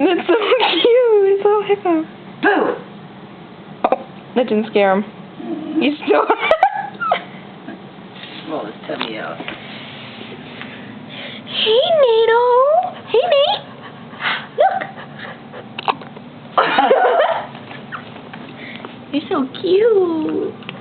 That's so cute. It's so hippo. Boo! Oh, that didn't scare him. You still... Roll his tummy out. Hey, Nato. Hey, Nate. Look. You're so cute.